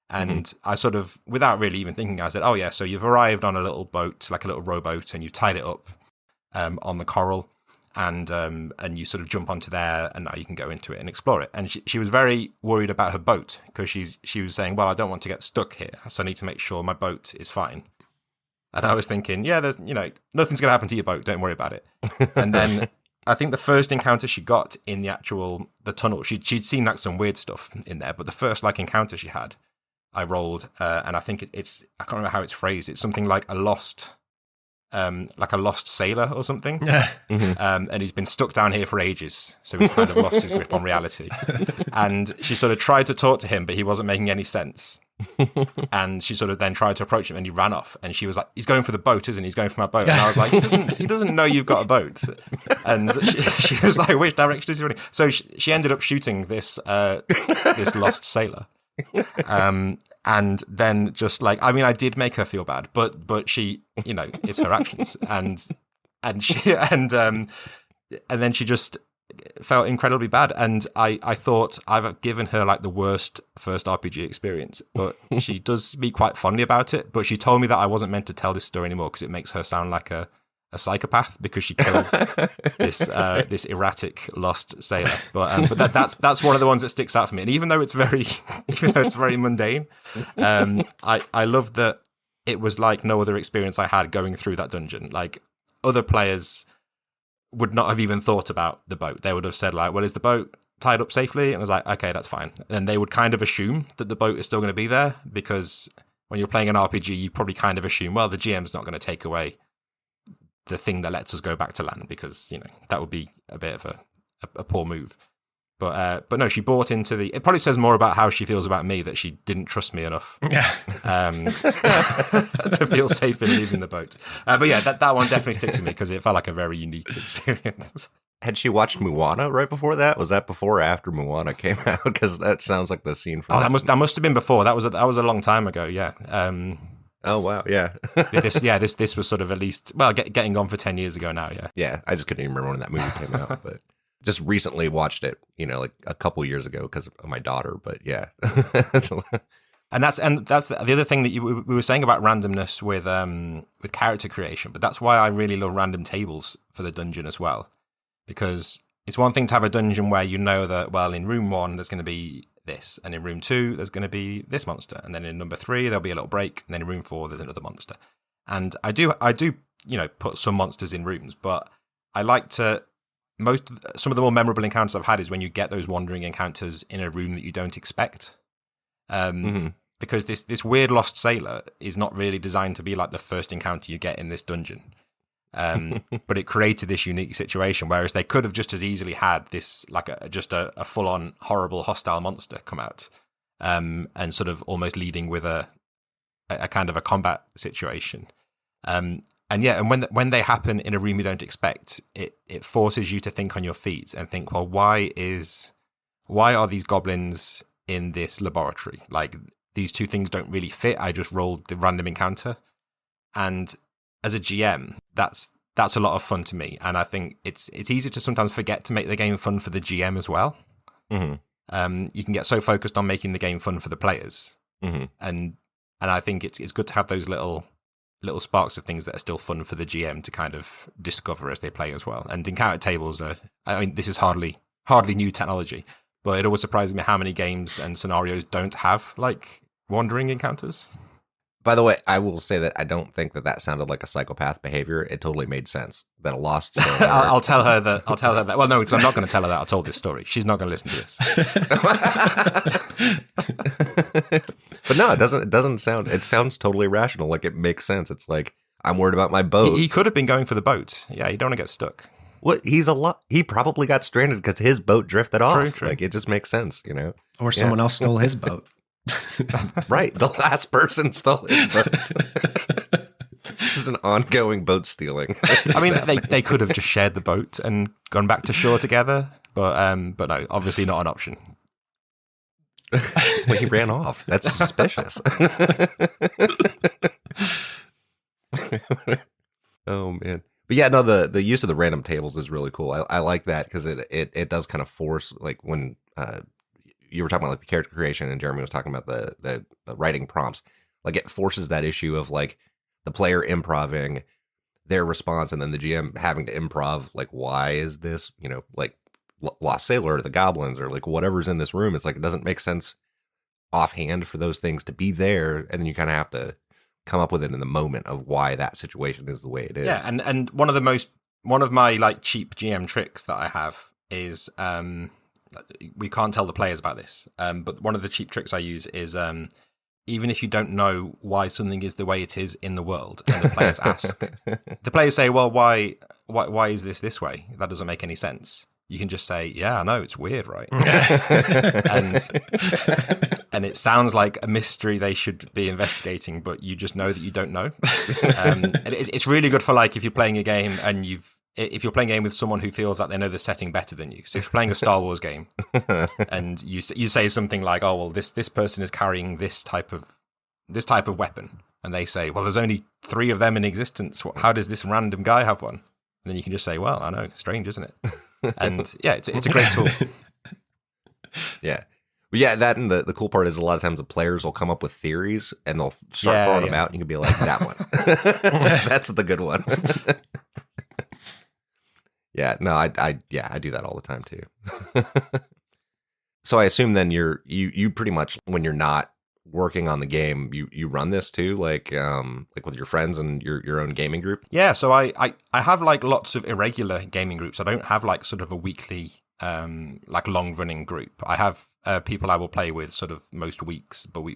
And I sort of, without really even thinking, I said, oh yeah, so you've arrived on a little boat, like a little rowboat, and you've tied it up on the coral, and you sort of jump onto there, and now you can go into it and explore it. And she was very worried about her boat, because she was saying, well, I don't want to get stuck here, so I need to make sure my boat is fine. And I was thinking, yeah, there's nothing's going to happen to your boat, don't worry about it. And then I think the first encounter she got in the tunnel, she'd seen like some weird stuff in there, but the first like encounter she had, I rolled, and I think it's I can't remember how it's phrased. It's something like a lost sailor or something. And he's been stuck down here for ages, so he's kind of lost his grip on reality. And she sort of tried to talk to him, but he wasn't making any sense. And she sort of then tried to approach him, and he ran off. And she was like, "He's going for the boat, isn't he? He's going for my boat." And I was like, "He doesn't know you've got a boat." And she was like, "Which direction is he running?" So she ended up shooting this lost sailor. And then just like, I mean, I did make her feel bad, but she, it's her actions, and then she just felt incredibly bad. And I thought I've given her like the worst first RPG experience, but she does speak quite fondly about it. But she told me that I wasn't meant to tell this story anymore because it makes her sound like a psychopath because she killed this erratic lost sailor. But that's one of the ones that sticks out for me. And even though it's very mundane, I love that it was like no other experience I had going through that dungeon. Like other players would not have even thought about the boat. They would have said like, well, is the boat tied up safely? And I was like, okay, that's fine. And they would kind of assume that the boat is still going to be there because when you're playing an RPG, you probably kind of assume, well, the GM's not going to take away the thing that lets us go back to land because, that would be a bit of a poor move. But no, she bought into it probably says more about how she feels about me that she didn't trust me enough to feel safe in leaving the boat. But yeah, that one definitely sticks with me because it felt like a very unique experience. Had she watched Moana right before that? Was that before or after Moana came out? Because that sounds like the scene from that must have been before. That was a long time ago, yeah. Oh wow, yeah. This was sort of at least getting on for 10 years ago now, yeah. Yeah, I just couldn't even remember when that movie came out, but just recently watched it, like a couple years ago because of my daughter. But yeah, and that's the other thing that we were saying about randomness with character creation. But that's why I really love random tables for the dungeon as well, because it's one thing to have a dungeon where you know that in room 1 there's going to be this, and in room 2 there's going to be this monster, and then in number 3 there'll be a little break, and then in room 4 there's another monster. And I do put some monsters in rooms, but I like to. Some of the more memorable encounters I've had is when you get those wandering encounters in a room that you don't expect. Because this weird lost sailor is not really designed to be like the first encounter you get in this dungeon. But it created this unique situation, whereas they could have just as easily had this like a full-on horrible hostile monster come out, and sort of almost leading with a kind of a combat situation. And when they happen in a room you don't expect, it forces you to think on your feet and think, well, why are these goblins in this laboratory? Like these two things don't really fit. I just rolled the random encounter, and as a GM, that's a lot of fun to me. And I think it's easy to sometimes forget to make the game fun for the GM as well. Mm-hmm. You can get so focused on making the game fun for the players, mm-hmm. and I think it's good to have those little sparks of things that are still fun for the GM to kind of discover as they play as well. And encounter tables this is hardly new technology, but it always surprises me how many games and scenarios don't have like wandering encounters. By the way, I will say that I don't think that sounded like a psychopath behavior. It totally made sense that a lost sailor... I'll tell her that. Well, no, because I'm not going to tell her that. I told this story. She's not going to listen to this. But no, it doesn't sound... It sounds totally rational. Like, it makes sense. It's like, I'm worried about my boat. He could have been going for the boat. Yeah, you don't want to get stuck. What? He probably got stranded because his boat drifted off. True. Like, it just makes sense, Or someone else stole his boat. Right, the last person stole his boat. This is an ongoing boat stealing. I mean, they could have just shared the boat and gone back to shore together, but no, obviously not an option. Well, he ran off. That's suspicious. Oh man, but yeah, no, the use of the random tables is really cool. I like that because it does kind of force, like when you were talking about like the character creation and Jeremy was talking about the writing prompts, like it forces that issue of like the player improving their response and then the GM having to improv like, why is this, like Lost Sailor or the goblins or like whatever's in this room. It's like, it doesn't make sense offhand for those things to be there. And then you kind of have to come up with it in the moment of why that situation is the way it is. Yeah. And one of my like cheap GM tricks that I have is, we can't tell the players about this, but one of the cheap tricks I use is even if you don't know why something is the way it is in the world, and the players ask, the players say, "Well, why is this way? That doesn't make any sense." You can just say, "Yeah, I know, it's weird, right?" and it sounds like a mystery they should be investigating, but you just know that you don't know. And it's really good for like if you're playing a game and if you're playing a game with someone who feels like they know the setting better than you. So if you're playing a Star Wars game and you say something like, "Oh, well, this person is carrying this type of weapon," and they say, "Well, there's only 3 of them in existence. How does this random guy have one?" And then you can just say, "Well, I know, strange, isn't it?" And yeah, it's a great tool. Yeah. Yeah, that and the cool part is a lot of times the players will come up with theories and they'll start throwing them out and you can be like, that one. That's the good one. Yeah, no, I do that all the time too. So I assume then you pretty much, when you're not working on the game, you run this too, like with your friends and your own gaming group? Yeah, so I have like lots of irregular gaming groups. I don't have like sort of a weekly like long running group. I have people I will play with sort of most weeks, but we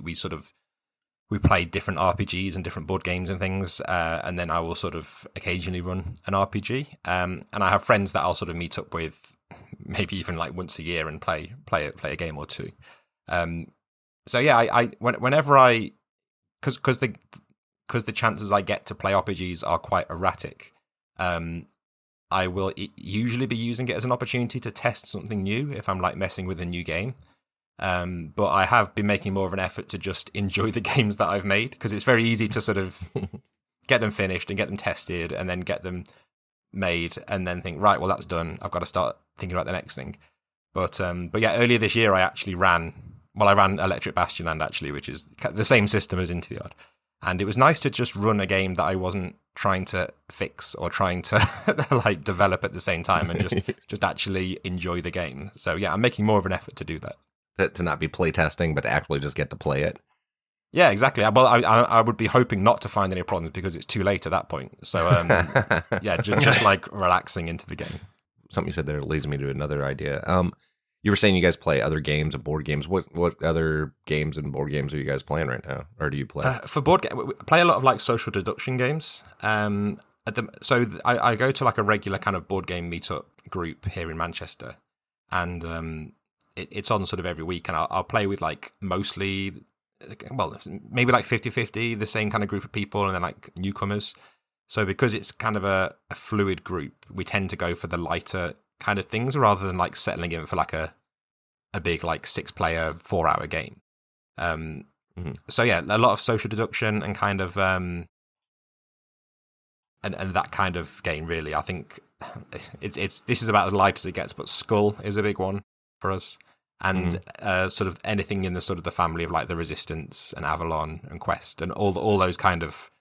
play different RPGs and different board games and things, and then I will sort of occasionally run an RPG. And I have friends that I'll sort of meet up with, maybe even like once a year, and play a game or two. So yeah, because the chances I get to play RPGs are quite erratic. I will usually be using it as an opportunity to test something new if I'm like messing with a new game. But I have been making more of an effort to just enjoy the games that I've made, because it's very easy to sort of get them finished and get them tested and then get them made and then think, right, well, that's done. I've got to start thinking about the next thing. But yeah, earlier this year I actually ran Electric Bastionland, actually, which is the same system as Into the Odd. And it was nice to just run a game that I wasn't trying to fix or trying to like develop at the same time, and just actually enjoy the game. So yeah, I'm making more of an effort to do that. To not be playtesting, but to actually just get to play it. Yeah, exactly. Well, I would be hoping not to find any problems because it's too late at that point. So yeah, just like relaxing into the game. Something you said there leads me to another idea. You were saying you guys play other games and board games. What other games and board games are you guys playing right now, or do you play? For board game, we play a lot of like social deduction games. So I go to like a regular kind of board game meetup group here in Manchester, and it's on sort of every week, and I'll play with like mostly, well, maybe like 50-50, the same kind of group of people, and then like newcomers. So because it's kind of a fluid group, we tend to go for the lighter kind of things rather than like settling in for like a big like 6-player 4-hour game. So yeah, a lot of social deduction and kind of and that kind of game, really. I think this is about as light as it gets, but Skull is a big one for us, and sort of anything in the sort of the family of like the Resistance and Avalon and Quest and all those kind of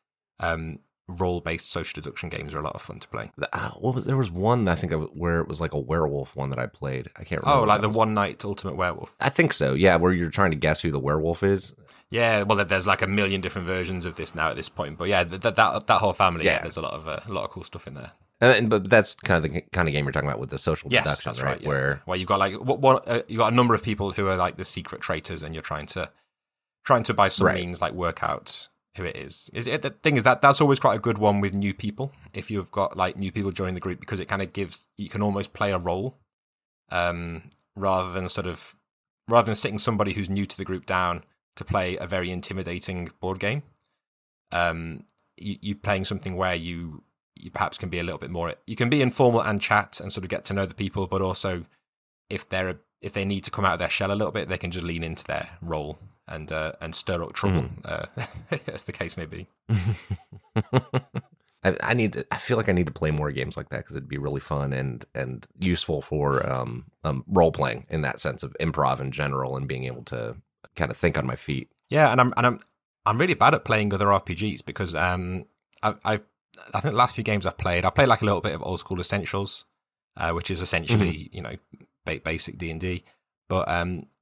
role-based social deduction games are a lot of fun to play. There was one I think where it was like a werewolf one that I played. I can't remember. Oh, like the One Night Ultimate Werewolf. I think so. Yeah, where you're trying to guess who the werewolf is. Yeah, well, there's like a million different versions of this now at this point. But yeah, that whole family. Yeah, there's a lot of cool stuff in there. But that's kind of the kind of game you're talking about with the social deduction, that's right? Yeah. Where you've got like you got a number of people who are like the secret traitors, and you're trying to by some means like work out who it is. The thing is that's always quite a good one with new people. If you've got like new people joining the group, because it kind of you can almost play a role, rather than sitting somebody who's new to the group down to play a very intimidating board game. You playing something where you perhaps can be a little bit more. You can be informal and chat and sort of get to know the people, but also if they need to come out of their shell a little bit, they can just lean into their role and stir up trouble, as the case may be. I feel like I need to play more games like that, because it'd be really fun and useful for role playing in that sense of improv in general and being able to kind of think on my feet. Yeah, and I'm really bad at playing other RPGs because I think the last few games I've played like a little bit of Old School Essentials, which is essentially basic D&D, but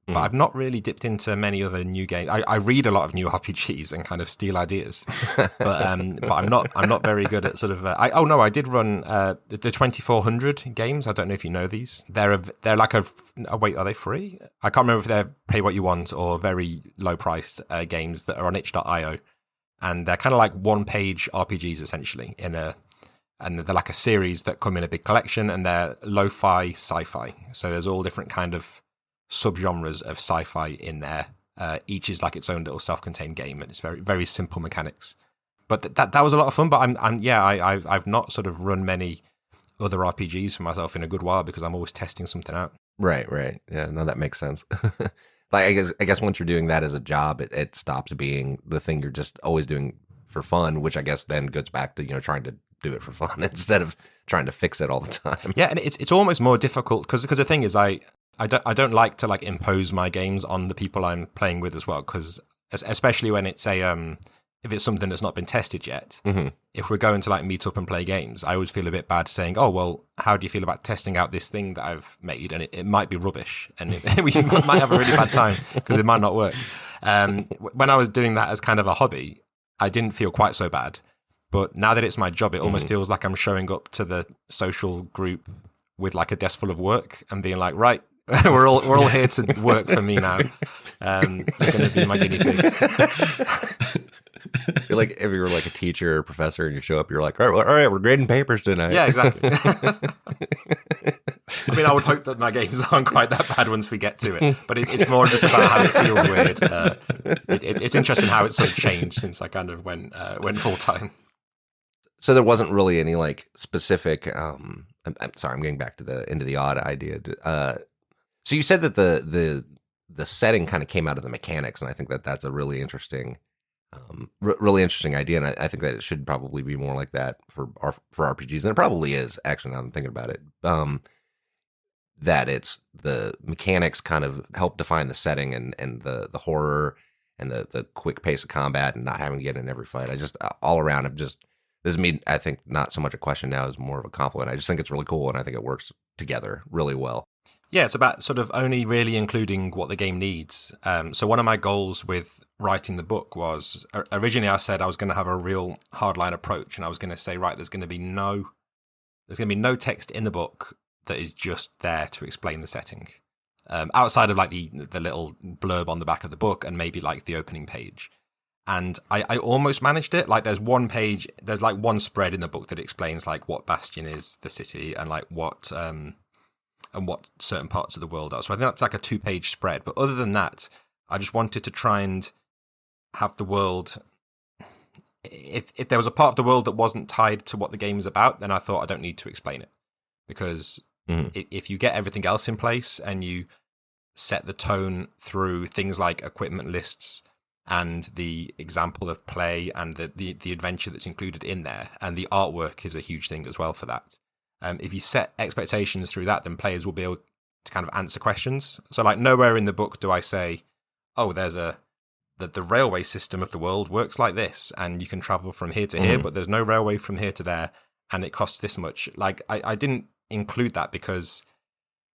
I've not really dipped into many other new games. I read a lot of new RPGs and kind of steal ideas, but I'm not very good at sort of. I did run the 2400 games. I don't know if you know these. They're like wait, are they free? I can't remember if they're pay what you want or very low priced games that are on itch.io. And they're kind of like one-page RPGs, essentially, and they're like a series that come in a big collection, and they're lo-fi sci-fi. So there's all different kind of subgenres of sci-fi in there. Each is like its own little self-contained game, and it's very, very simple mechanics. But that was a lot of fun. But I've not sort of run many other RPGs for myself in a good while, because I'm always testing something out. Right. Yeah, no, that makes sense. Like I guess once you're doing that as a job, it stops being the thing you're just always doing for fun, which I guess then goes back to trying to do it for fun instead of trying to fix it all the time. Yeah, and it's almost more difficult because the thing is, I don't like to like impose my games on the people I'm playing with as well, because especially when it's if it's something that's not been tested yet. Mm-hmm. If we're going to like meet up and play games, I always feel a bit bad saying, oh, well, how do you feel about testing out this thing that I've made? And it might be rubbish and we might have a really bad time because it might not work. When I was doing that as kind of a hobby, I didn't feel quite so bad. But now that it's my job, it almost feels like I'm showing up to the social group with like a desk full of work and being like, right, we're all here to work for me now. They're going to be my guinea pigs. You're like, if you were like a teacher or professor and you show up, you're like, all right, we're grading papers tonight. Yeah, exactly. I mean, I would hope that my games aren't quite that bad once we get to it, but it's more just about how it feels weird. It's interesting how it's sort of changed since I kind of went full time. So there wasn't really any like specific. I'm sorry, I'm getting back to the Into the Odd idea. So you said that the setting kind of came out of the mechanics, and I think that that's a really interesting. Really interesting idea, and I think that it should probably be more like that for RPGs, and it probably is. Actually, now that I'm thinking about it, that it's the mechanics kind of help define the setting and the horror and the quick pace of combat and not having to get in every fight. I just all around, this is me. I think not so much a question now as more of a compliment. I just think it's really cool, and I think it works together really well. Yeah, it's about sort of only really including what the game needs. So one of my goals with writing the book was, originally I said I was going to have a real hardline approach, and I was going to say, right, there's going to be no text in the book that is just there to explain the setting, outside of like the little blurb on the back of the book and maybe like the opening page. And I almost managed it. Like there's one spread in the book that explains like what Bastion is, the city, and like what certain parts of the world are. So I think that's like a 2-page spread. But other than that, I just wanted to try and have the world. If there was a part of the world that wasn't tied to what the game is about, then I thought I don't need to explain it. Because if you get everything else in place and you set the tone through things like equipment lists and the example of play and the adventure that's included in there, and the artwork is a huge thing as well for that. If you set expectations through that, then players will be able to kind of answer questions. So like nowhere in the book do I say, oh, there's the railway system of the world works like this, and you can travel from here to here, but there's no railway from here to there, and it costs this much. Like I didn't include that because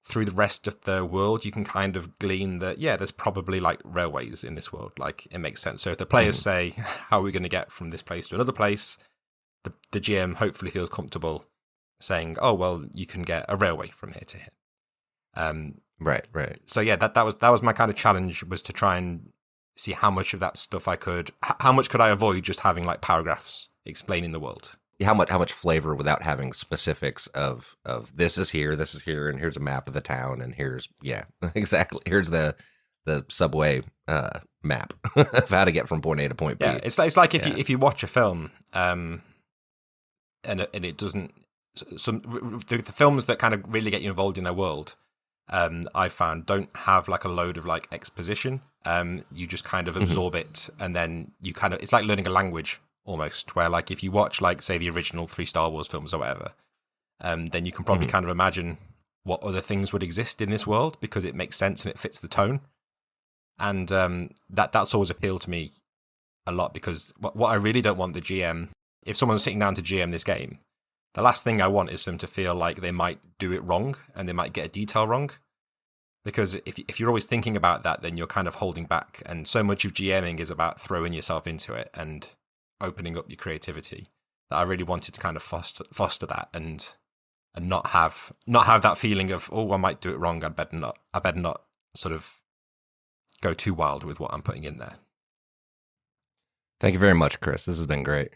through the rest of the world, you can kind of glean that, yeah, there's probably like railways in this world. Like it makes sense. So if the players say, how are we going to get from this place to another place? The GM hopefully feels comfortable saying, oh, well, you can get a railway from here to here. Right. So yeah, that was my kind of challenge, was to try and see how much of that stuff how much could I avoid just having like paragraphs explaining the world. How much flavor without having specifics of this is here, and here's a map of the town, and here's exactly, here's the subway map of how to get from point A to point B. Yeah, it's like if you watch a film and it doesn't. The films that kind of really get you involved in their world, I found don't have like a load of like exposition. You just kind of absorb it, and then you kind of, it's like learning a language almost. Where like if you watch like say the original 3 Star Wars films or whatever, then you can probably kind of imagine what other things would exist in this world because it makes sense and it fits the tone. And that's always appealed to me a lot, because what I really don't want the GM, if someone's sitting down to GM this game, the last thing I want is for them to feel like they might do it wrong and they might get a detail wrong. Because if you're always thinking about that, then you're kind of holding back. And so much of GMing is about throwing yourself into it and opening up your creativity, that I really wanted to kind of foster that and not have that feeling of, oh, I might do it wrong. I better not sort of go too wild with what I'm putting in there. Thank you very much, Chris. This has been great.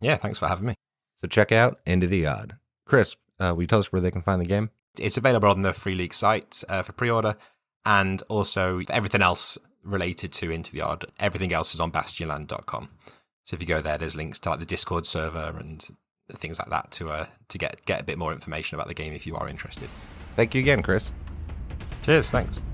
Yeah, thanks for having me. So check out Into the Odd. Chris, will you tell us where they can find the game? It's available on the Free League site for pre-order, and also everything else related to Into the Odd. Everything else is on bastionland.com. So if you go there, there's links to like the Discord server and things like that to get a bit more information about the game if you are interested. Thank you again, Chris. Cheers, thanks.